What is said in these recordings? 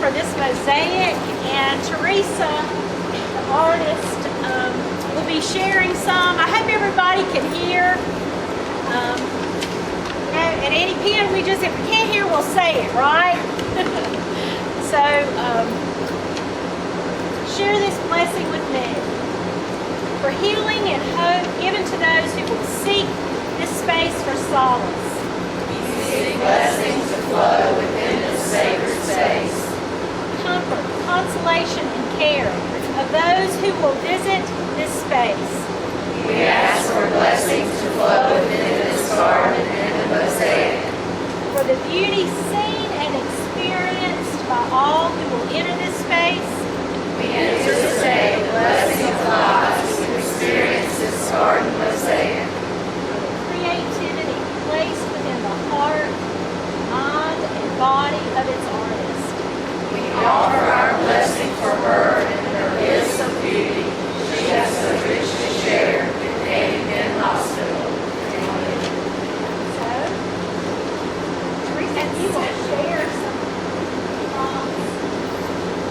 for this mosaic, and Teresa, the artist, will be sharing some. I hope everybody can hear. At any Penn, if we can't hear, we'll say it, right? So, share this blessing with me. For healing and hope given to those who will seek this space for solace. We seek blessings to flow within this sacred space. Comfort, consolation, and care of those who will visit this space. We ask for blessings to flow within this garden and the mosaic. For the beauty seen and experienced by all who will enter this space. We anticipate blessings of lives to experience this garden mosaic. Creativity placed within the heart, mind, and body of its artist. We offer our blessing for her and her gifts of beauty she has so richly shared with Penn Hospital. So, Teresa, you will share some prompts.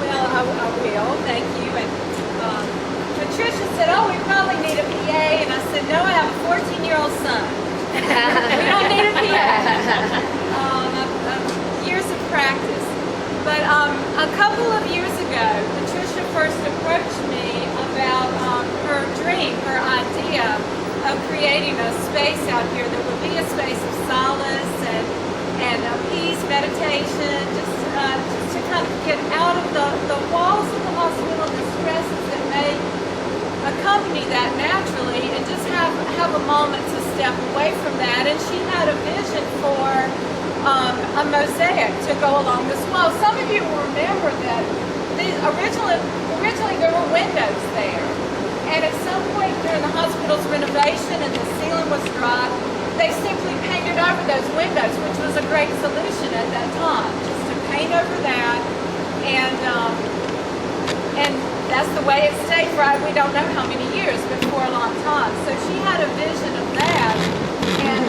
Well, I will. Thank you. And Patricia said, "Oh, we probably need a PA," and I said, "No, I have a 14-year-old son. We don't need a PA." Years of practice. But a couple of years ago, Patricia first approached me about her dream, her idea of creating a space out here that would be a space of solace and peace, meditation, just to kind of get out of the walls of the hospital, the stresses that may accompany that naturally, and just have a moment to step away from that. And she had a vision for a mosaic to go along this wall. Some of you will remember that originally there were windows there. And at some point during the hospital's renovation and the ceiling was dry, they simply painted over those windows, which was a great solution at that time, just to paint over that. And that's the way it stayed for, we don't know how many years, but for a long time. So she had a vision of that and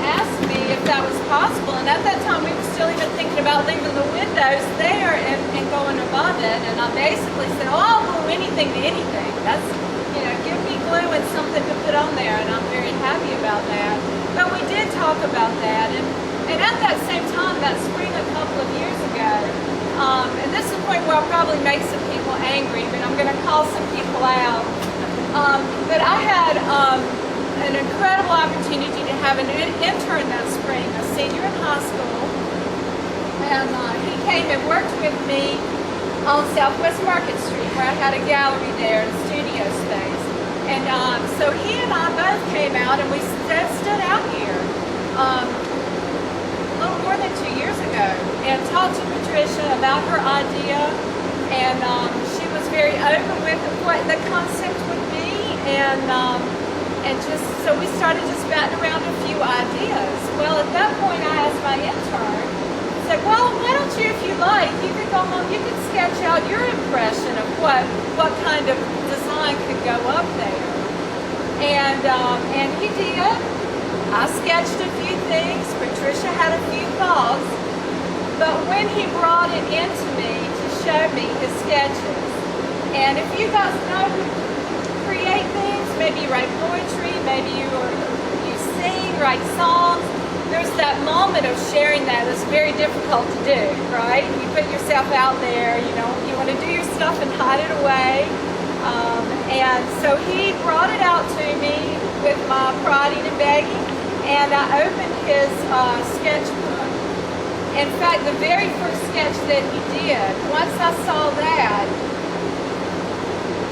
asked me if that was possible. And at that time, we were still even thinking about leaving the windows there and going above it. And I basically said, "Oh, I'll glue anything to anything. That's, give me glue and something to put on there." And I'm very happy about that. But we did talk about that. And at that same time, that spring a couple of years ago, and this is the point where I'll probably make some people angry, but I'm going to call some people out. But I had an incredible opportunity to have an intern that spring, a senior in high school. And he came and worked with me on Southwest Market Street, where I had a gallery there and studio space. And so he and I both came out and we stood out here a little more than 2 years ago and talked to Patricia about her idea. And she was very open with what the concept would be. And just so we started just batting around a few ideas. Well, at that point I asked my intern, said, "Well, why don't you, if you like, you could go home, you could sketch out your impression of what kind of design could go up there." And he did. I sketched a few things. Patricia had a few thoughts. But when he brought it into me to show me his sketches, and if you guys know who create things, maybe you write poetry, maybe you sing, write songs, there's that moment of sharing that is very difficult to do, right? You put yourself out there, you want to do your stuff and hide it away. And so he brought it out to me with my prodding and begging, and I opened his sketchbook. In fact, the very first sketch that he did, once I saw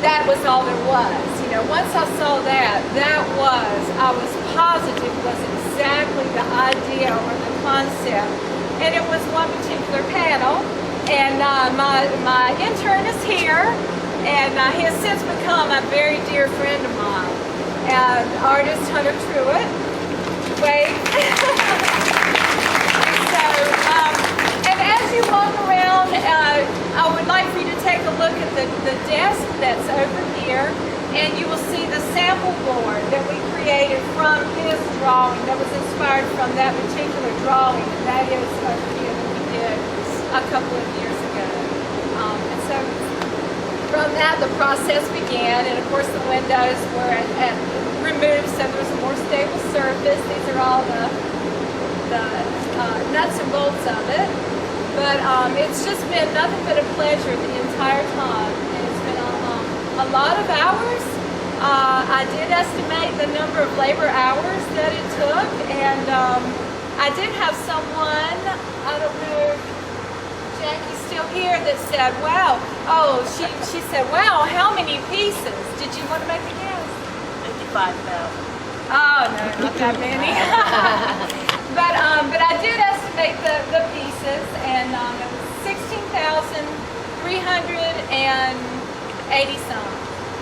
that was all there was. Once I saw that I was positive was exactly the idea or the concept. And it was one particular panel. And my intern is here, and he has since become a very dear friend of mine. And artist Hunter Truitt. Wait. And as you walk around, I would like for you to take a look at the desk that's over here, and you will see the sample board that we created from his drawing that was inspired from that particular drawing, and that is over here that we did a couple of years ago. from that, the process began, and of course the windows were removed so there was a more stable surface. These are all the nuts and bolts of it. But it's just been nothing but a pleasure the entire time. And it's been a lot of hours. I did estimate the number of labor hours that it took, and I did have someone, I don't know if Jackie's still here, that said, wow, she said, wow, how many pieces? Did you want to make a guess? 55,000. Oh, no, not that many. but I did estimate the pieces, and it was 16,380 some.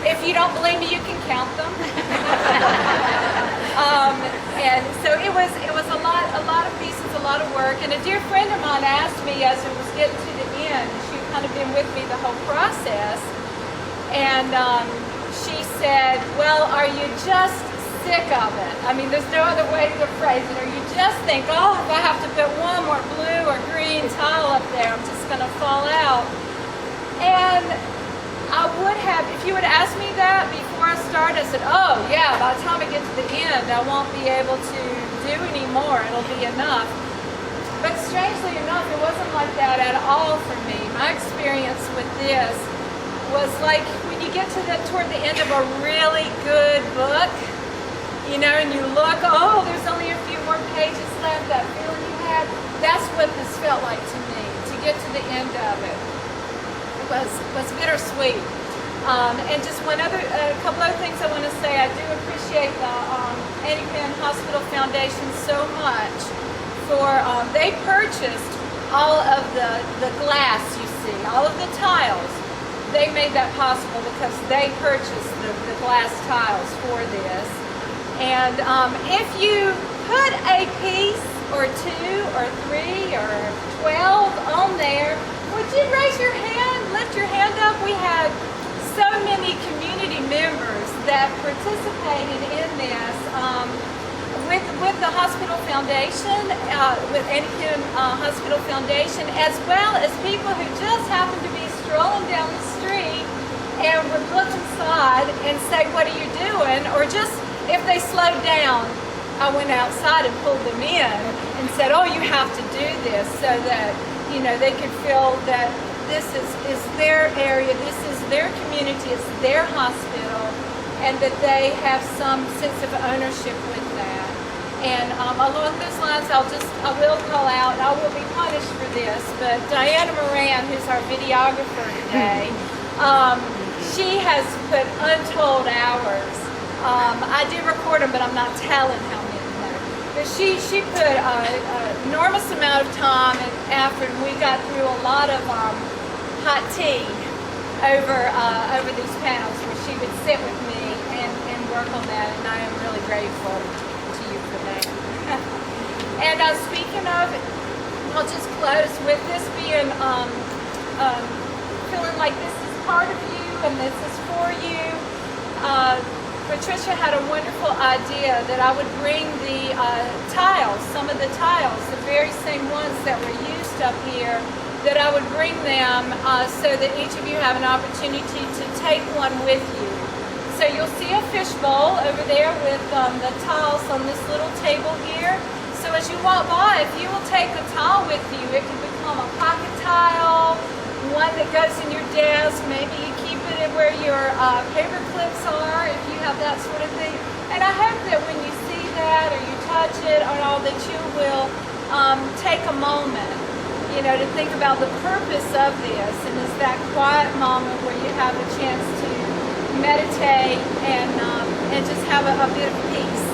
If you don't believe me, you can count them. And so it was a lot of pieces, a lot of work. And a dear friend of mine asked me as it was getting to the end, she'd kind of been with me the whole process, and she said, well, are you just sick of it? I mean, there's no other way to phrase it. Or you just think, oh, if I have to put one more blue or green tile up there, I'm just going to fall out. And I would have, if you had asked me that before I started, I said, oh yeah, by the time I get to the end, I won't be able to do any more. It'll be enough. But strangely enough, it wasn't like that at all for me. My experience with this was like when you get to toward the end of a really good book, you know, and you look, oh, there's only a few more pages left, that feeling you had, that's what this felt like to me, to get to the end of it. Was bittersweet. And just a couple other things I want to say. I do appreciate the Penn Hospital Foundation so much for, they purchased all of the glass you see, all of the tiles. They made that possible because they purchased the glass tiles for this. And if you put a piece or 2 or 3 or 12 on there, would you raise your hand, lift your hand up? We had so many community members that participated in this with the hospital foundation, with Penn Hospital Foundation, as well as people who just happened to be strolling down the street and would look inside and say, what are you doing? Or just, if they slowed down, I went outside and pulled them in and said, oh, you have to do this so that, you know, they could feel that this is their area, this is their community, it's their hospital, and that they have some sense of ownership with that. And along those lines, I will call out, and I will be punished for this, but Diana Moran, who's our videographer today, she has put untold hours. I did record them, but I'm not telling how many. But she put an enormous amount of time and effort, and we got through a lot of hot tea over these panels where she would sit with me and work on that, and I am really grateful to you for that. And speaking of, I'll just close with this being feeling like this is part of you and this is for you. Patricia had a wonderful idea that I would bring the tiles, some of the tiles, the very same ones that were used up here, that I would bring them so that each of you have an opportunity to take one with you. So you'll see a fishbowl over there with the tiles on this little table here. So as you walk by, if you will take a tile with you, it can become a pocket tile, one that goes in your desk, maybe you keep it where your paper clips are, if you have that sort of thing. And I hope that when you see that or you touch it or all, that you will take a moment, you know, to think about the purpose of this, and it's that quiet moment where you have a chance to meditate and just have a bit of peace.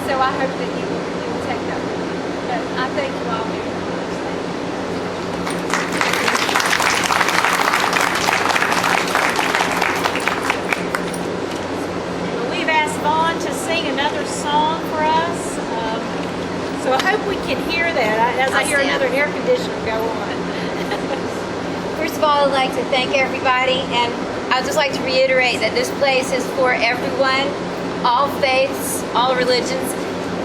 So I hope that you will take that with you. But I thank you all very much. To sing another song for us. So I hope we can hear that as I hear another air conditioner go on. First of all, I'd like to thank everybody, and I'd just like to reiterate that this place is for everyone, all faiths, all religions.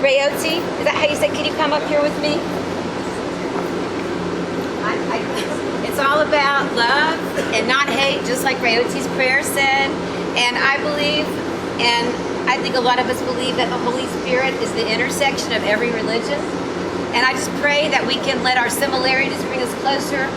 Rayoti, is that how you say? Can you come up here with me? It's all about love, and not hate, just like Rayoti's prayer said. And I believe, and I think a lot of us believe, that the Holy Spirit is the intersection of every religion. And I just pray that we can let our similarities bring us closer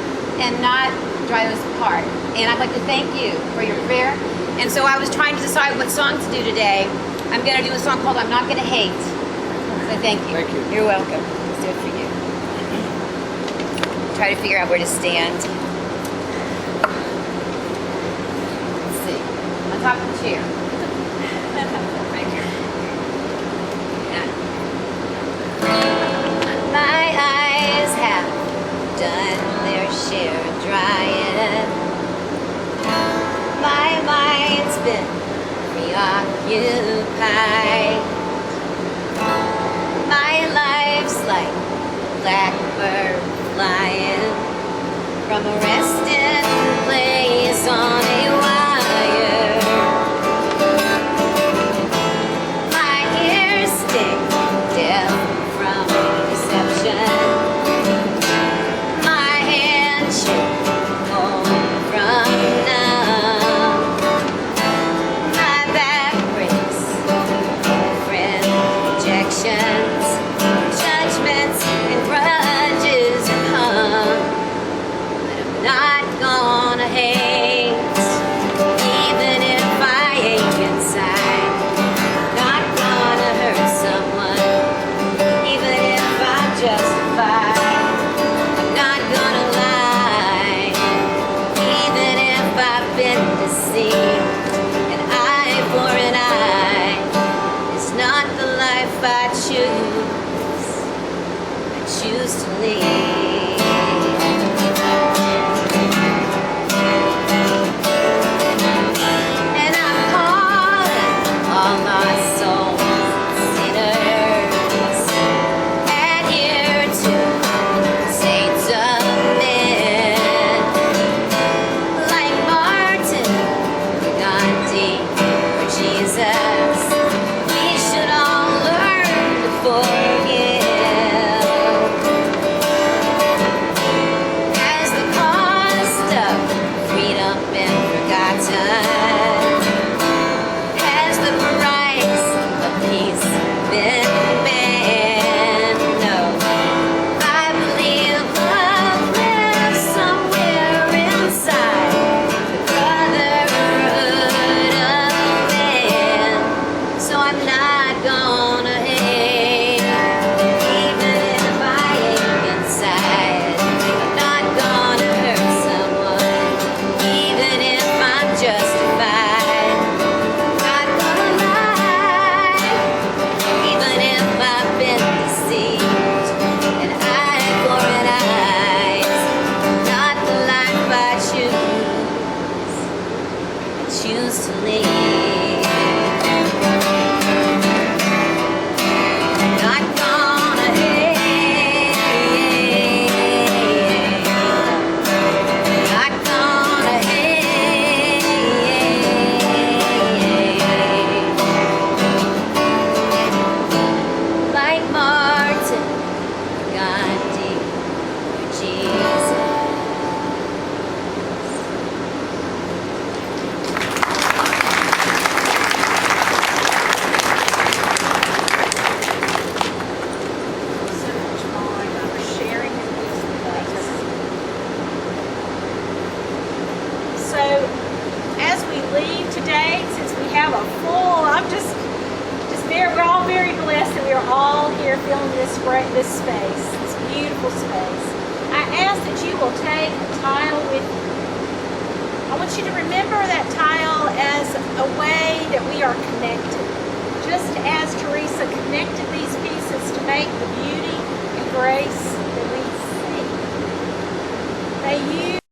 and not drive us apart. And I'd like to thank you for your prayer. And so I was trying to decide what song to do today. I'm going to do a song called I'm Not Going to Hate. So thank you. Thank you. You're welcome. Let's do it for you. Try to figure out where to stand. Let's see. On top of the chair. Right here. Yeah. My eyes have done their share of drying. My mind's been preoccupied. My life's like blackbird flying from a resting place on a wire. My ears sting deaf from deception. My hands shake cold from numb. My back breaks, friend rejections, judgments and grudges and hung. But I'm not gonna hate, even if I ache inside. Not gonna hurt someone, even if I'm justified. I'm not gonna lie, even if I've been deceived. An eye for an eye is not the life I choose. I choose to leave. And I'm calling all lost souls, sinners, adhere to saints of men, like Martin, Gandhi, or Jesus. We should all learn to forgive. Has the cost of freedom been forgotten? Has the price of peace been banned? No. I believe love lives somewhere inside the brotherhood of man. So I'm not gonna hate, even if I ache inside. I'm not gonna hurt someone, even if I'm justified. Not gonna lie, even if I've been deceived. An eye for an eye, not the life I choose. I choose to leave. Not gonna hate. Not gonna hate. Like Martin, Gandhi, or Jesus. So much more for sharing in this place. So, as we leave today, since we have a full, we're all very blessed that we are all here filling this space, this beautiful space. I ask that you will take a tile with you. I want you to remember that tile as a way that we are connected. Just as Teresa connected these pieces to make the beauty and grace that we see. May you